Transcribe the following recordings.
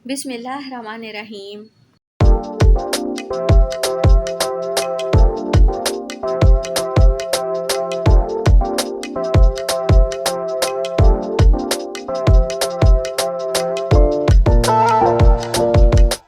बिस्मिल्लाहिर्रहमानिर्रहीम।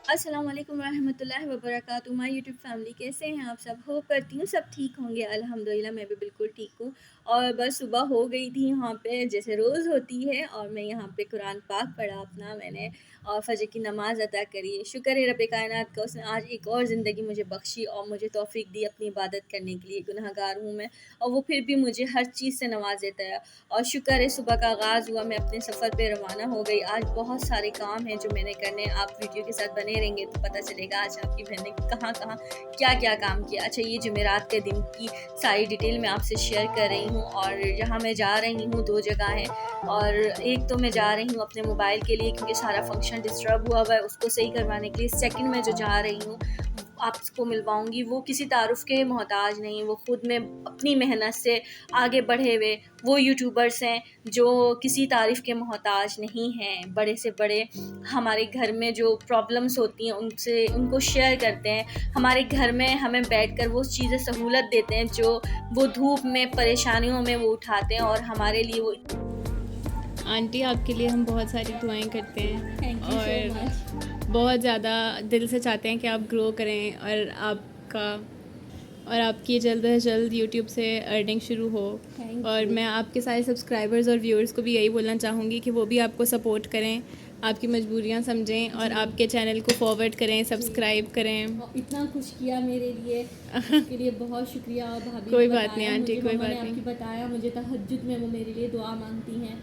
अस्सलाम वालेकुम रहमतुल्लाहि व बरकातुहू। माय यूट्यूब फैमिली, कैसे हैं आप सब? होप करती हूँ सब ठीक होंगे। अल्हम्दुलिल्लाह मैं भी बिल्कुल ठीक हूँ। और बस सुबह हो गई थी यहाँ पे जैसे रोज़ होती है, और मैं यहाँ पे कुरान पाक पढ़ा अपना मैंने, और फजर की नमाज़ अदा करी। शुक्र है रब्बे कायनात का, उसने आज एक और ज़िंदगी मुझे बख्शी और मुझे तौफ़ीक दी अपनी इबादत करने के लिए। गुनहगार हूँ मैं, और वो फिर भी मुझे हर चीज़ से नवाज देता है। और शुक्र है सुबह का आगाज़ हुआ, मैं अपने सफ़र पे रवाना हो गई। आज बहुत सारे काम हैं जो मैंने करने, आप वीडियो के साथ बने रहेंगे तो पता चलेगा आज आपकी बहन ने कहाँ कहाँ क्या क्या काम किया। अच्छा, ये जुमेरात के दिन की सारी डिटेल मैं आपसे शेयर कर रही हूँ। और जहाँ मैं जा रही हूँ 2 जगह हैं, और एक तो मैं जा रही हूँ अपने मोबाइल के लिए क्योंकि सारा फंक्शन डिस्टर्ब हुआ है, उसको सही करवाने के लिए। सेकंड में जो जा रही हूँ आपको मिलवाऊंगी, वो किसी तारुफ़ के मोहताज नहीं, वो खुद में अपनी मेहनत से आगे बढ़े हुए वो यूट्यूबर्स हैं जो किसी तारीफ़ के मोहताज नहीं हैं। बड़े से बड़े हमारे घर में जो प्रॉब्लम्स होती हैं उनसे उनको शेयर करते हैं। हमारे घर में हमें बैठकर वो चीज़ें सहूलत देते हैं जो वो धूप में परेशानियों में वो उठाते हैं, और हमारे लिए वो आंटी आपके लिए हम बहुत सारी दुआएं करते हैं थैंक यू सो मच। बहुत ज़्यादा दिल से चाहते हैं कि आप ग्रो करें और आपकी जल्द से जल्द यूट्यूब से अर्निंग शुरू हो। और मैं आपके सारे सब्सक्राइबर्स और व्यूअर्स को भी यही बोलना चाहूँगी कि वो भी आपको सपोर्ट करें, आपकी मजबूरियाँ समझें और आपके चैनल को फॉरवर्ड करें, सब्सक्राइब करें। इतना कुछ किया मेरे लिए, उसके लिए बहुत शुक्रिया। और भाभी कोई ने बात बताया नहीं आंटी, मुझे, कोई मम्मा बात ने आपकी नहीं। बताया मुझे तहज्जुद में वो मेरे लिए दुआ मांगती हैं,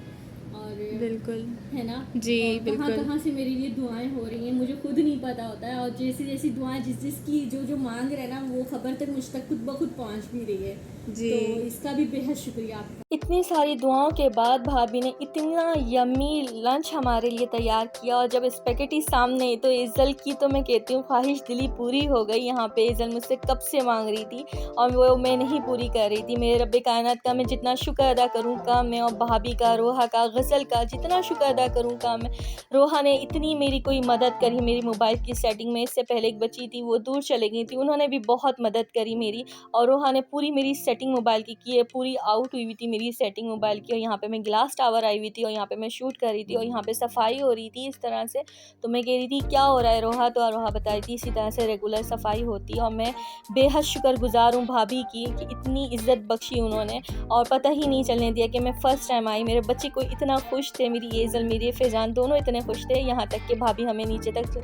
और बिल्कुल है ना जी, और कहाँ बिल्कुल कहाँ से मेरे लिए दुआएं हो रही हैं मुझे खुद नहीं पता होता है। और जैसी जैसी दुआएं जिसकी जो मांग रहे हैं ना, वो खबर तक मुझ तक खुद ब खुद पहुँच भी रही है। जी। तो इसका भी बेहद शुक्रिया आपका। इतनी सारी दुआओं के बाद भाभी ने इतना यम्मी लंच हमारे लिए तैयार किया, और जब स्पेगेटी सामने तो इज़ल की तो मैं कहती हूँ ख्वाहिश दिली पूरी हो गई। यहाँ पे इज़ल मुझसे कब से मांग रही थी और वो मैं नहीं पूरी कर रही थी। मेरे रब्बे कायनात का मैं जितना शुक्र अदा करूँ काम में, और भाभी का, रोहा का, गज़ल का जितना शुक्र अदा करूँ काम में। रोहा ने इतनी मेरी कोई मदद करी मेरी मोबाइल की सेटिंग में। इससे पहले एक बच्ची थी वो दूर चली गई थी, उन्होंने भी बहुत मदद करी मेरी। और रोहा ने पूरी मेरी सेटिंग मोबाइल की है, पूरी आउट हुई थी मेरी सेटिंग मोबाइल की। और यहाँ पे मैं ग्लास टावर आई हुई थी, और यहाँ पे मैं शूट कर रही थी, और यहाँ पे सफाई हो रही थी इस तरह से। तो मैं कह रही थी क्या हो रहा है रोहा, तो रोहा बता रही थी इसी तरह से रेगुलर सफाई होती है। और मैं बेहद शुक्रगुजार हूँ भाभी की कि इतनी इज्जत बख्शी उन्होंने, और पता ही नहीं चलने दिया कि मैं फ़र्स्ट टाइम आई। मेरे बच्चे को इतना खुश थे, मेरी एज़ल मेरी फैज़ान दोनों इतने खुश थे, यहाँ तक कि भाभी हमें नीचे तक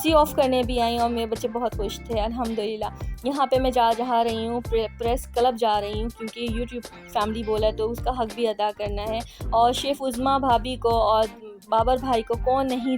सी ऑफ करने भी आई, और मेरे बच्चे बहुत खुश थे अल्हम्दुलिल्लाह। यहाँ पे मैं जा रही हूँ प्रेस क्लब जा रही हूँ, क्योंकि यूट्यूब फैमिली बोला तो उसका हक भी अदा करना है। और शेफ़ उज़्मा भाभी को और बाबर भाई को कौन नहीं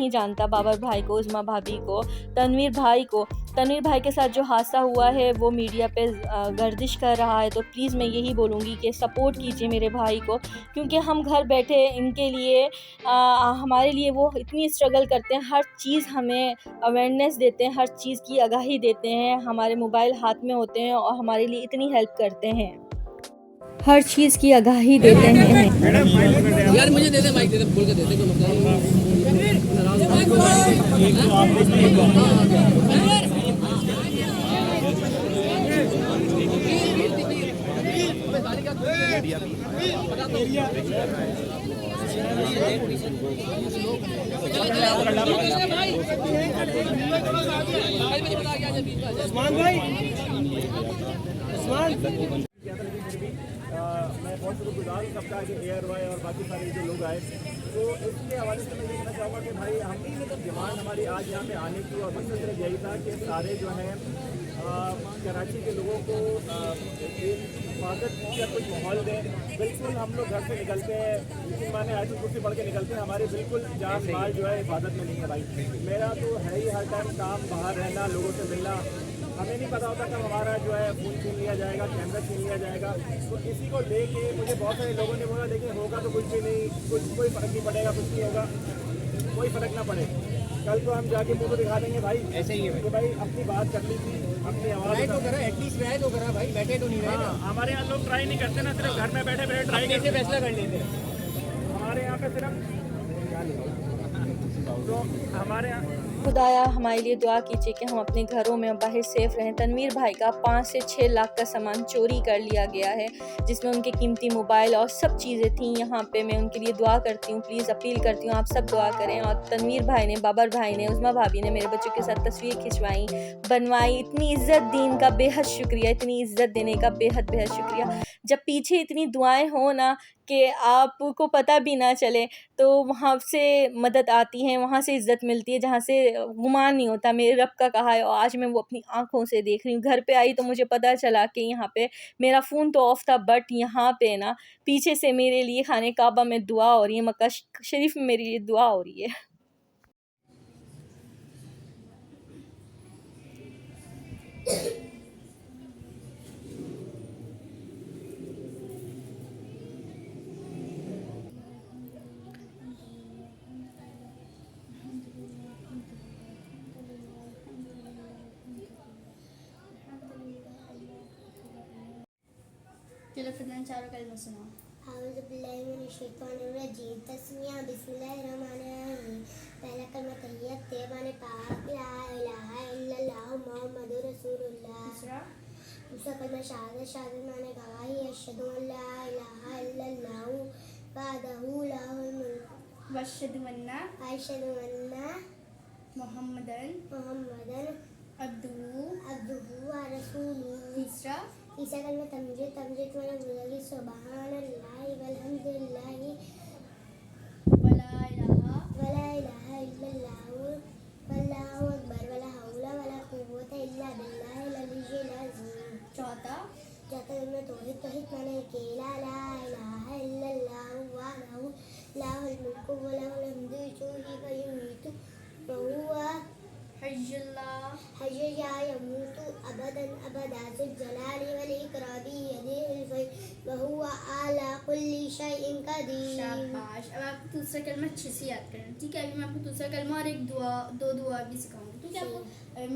जानता बाबर भाई को, उज़्मा भाभी को, तनवीर भाई के साथ जो हादसा हुआ है वो मीडिया पे गर्दिश कर रहा है। तो प्लीज़ मैं यही बोलूँगी कि सपोर्ट कीजिए मेरे भाई को, क्योंकि हम घर बैठे इनके लिए हमारे लिए वो इतनी स्ट्रगल करते हैं, हर चीज़ हमें अवेयरनेस देते हैं, हर चीज़ की आगाही देते हैं, हमारे मोबाइल हाथ में होते हैं और हमारे लिए इतनी हेल्प करते हैं, हर चीज़ की आगाही देते हैं। यार मुझे दे दे, माइक दे दे, बोल के दे दे, मैं बहुत शुक्रगुजार हूँ सबका कि एयर वाई और बाकी सारे जो लोग आए। तो इसके हवाले से मैं ये कहना चाहूँगा कि भाई हमने मतलब डिमांड हमारी आज यहाँ पे आने की और मकसद सिर्फ यही था कि सारे जो हैं कराची के लोगों को एक हिफाजत का कुछ माहौल दें। बिल्कुल हम लोग घर से निकलते हैं, लेकिन माने आयतुल कुर्सी पढ़ के निकलते हैं, हमारे बिल्कुल जान माल जो है हिफाजत में नहीं है भाई। मेरा तो है ही हर टाइम काम, बाहर रहना, लोगों से मिलना। हमें नहीं पता होता कब हमारा जो है फ़ोन छीन लिया जाएगा, कैमरा छीन लिया जाएगा। तो इसी को लेके मुझे बहुत सारे लोगों ने बोला लेकिन होगा तो कुछ भी नहीं, कोई फ़र्क नहीं पड़ेगा, कुछ नहीं होगा, कोई फ़र्क ना पड़े। कल को हम जाके मुँह को दिखा देंगे भाई, ऐसे ही है कि भाई अपनी बात कर ली थी, अपनी आवाज़ तो करा, एटलीस्ट ट्राई तो करा भाई, बैठे तो नहीं रहे। हाँ, हमारे यहाँ लोग ट्राई नहीं करते ना, सिर्फ घर में बैठे बैठे ट्राई कैसे फैसला कर लेते हैं। हमारे यहाँ पे सिर्फ तो हमारे यहाँ खुदाया हमारे लिए दुआ कीजिए कि हम अपने घरों में और बाहर सेफ रहें। तनवीर भाई का 5 से 6 लाख का सामान चोरी कर लिया गया है, जिसमें उनके कीमती मोबाइल और सब चीज़ें थी। यहाँ पे मैं उनके लिए दुआ करती हूँ, प्लीज़ अपील करती हूँ आप सब दुआ करें। और तनवीर भाई ने, बाबर भाई ने, उज़मा भाभी ने मेरे बच्चों के साथ तस्वीर खिंचवाई, बनवाई। इतनी इज़्ज़त दी इनका बेहद शुक्रिया, इतनी इज़्ज़त देने का बेहद बेहद शुक्रिया। जब पीछे इतनी दुआएं हो ना कि आपको पता भी ना चले, तो वहाँ से मदद आती है, वहाँ से इज़्ज़त मिलती है जहाँ से गुमान नहीं होता। मेरे रब का कहा है और आज मैं वो अपनी आँखों से देख रही हूँ। घर पे आई तो मुझे पता चला कि यहाँ पे मेरा फ़ोन तो ऑफ था, बट यहाँ पे ना पीछे से मेरे लिए खाने काबा में दुआ हो रही है, मक्का शरीफ में मेरे लिए दुआ हो रही है। चलो फिर चारों कलमा सुनाओ। आउज़ु बिल्लाहि मिनश शैतानिर रजीम। तस्मिया बिस्मिल्लाहिर्रहमानिर्रहीम। पहला कलमा तहियत तैयबा पाक ला इलाहा इल्लल्लाह मुहम्मदुर रसूलुल्लाह। दूसरा कलमा शहादत, शहादत माने गवाही, अशहदु अन ला इलाहा इल्लल्लाह वहदहु लहुल मुल्क वशहदु अन्ना अशहदु अन्ना मुहम्मदन अब्दुहु व रसूलुहु। तीसरा तीसरा कलमा तमजीद, तमजीद माने बुज़ुर्गी, सुबहानल्लाहि वल्हम्दुलिल्लाहि वला इलाहा इल्लल्लाह वल्लाहु अकबर वला हौला वला कुव्वता इल्ला बिल्लाहिल अलिय्यिल अज़ीम। चौथा कलमा तौहीद, तौहीद माने अकेला, ला इलाहा इल्लल्लाह वहदहु लहुल मुल्कु व लहुल हम्दु युहयी व युमीतु व हुवा हय्युन ला यमूतु अबदन अबदा ज़ुल जलाली वल इकराम बियदिहिल ख़ैर व हुवा अला कुल्ली शैइन क़दीर। शाबाश। अब आपको दूसरा कलमा अच्छे से याद करना, ठीक है? अभी मैं आपको दूसरा कलमा और एक दो दुआ भी सिखाऊंगी, ठीक है? आपको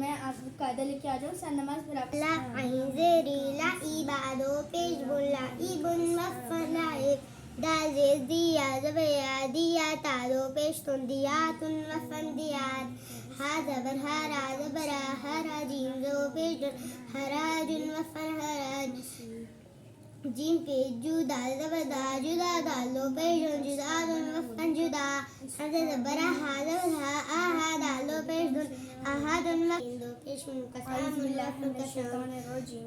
मैं आपको कायदा लेके आ जाऊँ सन नमाज, फिर आप ला अहिज़री ला इबादो पेशबुल्ला इबन मफ़लाए दाज़े दिया ज़बया दिया तादो पेशतुन दिया तुन वफ़न दिया हा ज़बर हरा ज़बरा हरा जीम ज़ो पेशतुन हरा जुन वफ़न हरा जीम पे जुदा ज़बदा जुदा दालो पेशतुन जुदा तुन वफ़न जुदा हा ज़बरा हा ज़बरा आहा दालो पेशतुन आहा दुन वफ़न पेशतुन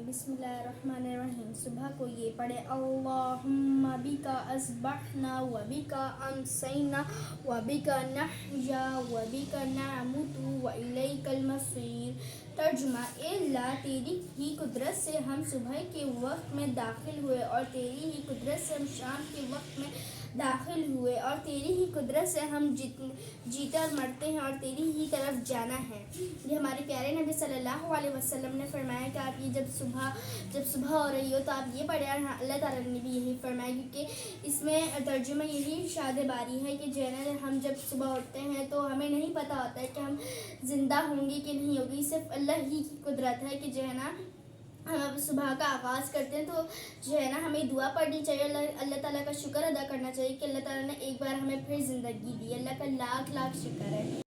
बिस्मिल्लाहिर्रहमानिर्रहीम। सुबह को ये पढ़े अल्लाहुम्मा बिका अस्बहना व बिका अमसैना व बिका नहया व बिका नअमुतु व इलैकल मसीर। तर्जुमा, ए अल्लाह, तेरी ही कुदरत से हम सुबह के वक्त में दाखिल हुए और तेरी ही कुदरत से हम शाम के वक्त में दाखिल हुए और तेरी ही कुदरत से हम जीते और मरते हैं और तेरी ही तरफ जाना है। ये हमारे प्यारे नबी सल्लल्लाहु अलैहि वसल्लम ने फरमाया कि आप ये जब सुबह हो रही हो तो आप ये पढ़ें। और हाँ, अल्लाह ताला ने भी यही फरमाया, क्योंकि इसमें तर्जुमा यही इरशाद बारी है कि जो है ना, हम जब सुबह उठते हैं तो हमें नहीं पता होता है कि हम ज़िंदा होंगे कि नहीं होगी। सिर्फ अल्लाह ही की कुदरत है कि जो है ना, हम अब सुबह का आगाज़ करते हैं तो जो है ना, हमें दुआ पढ़नी चाहिए, अल्लाह ताला का शुक्र अदा करना चाहिए कि अल्लाह ताला ने एक बार हमें फिर ज़िंदगी दी। अल्लाह का लाख लाख शुक्र है।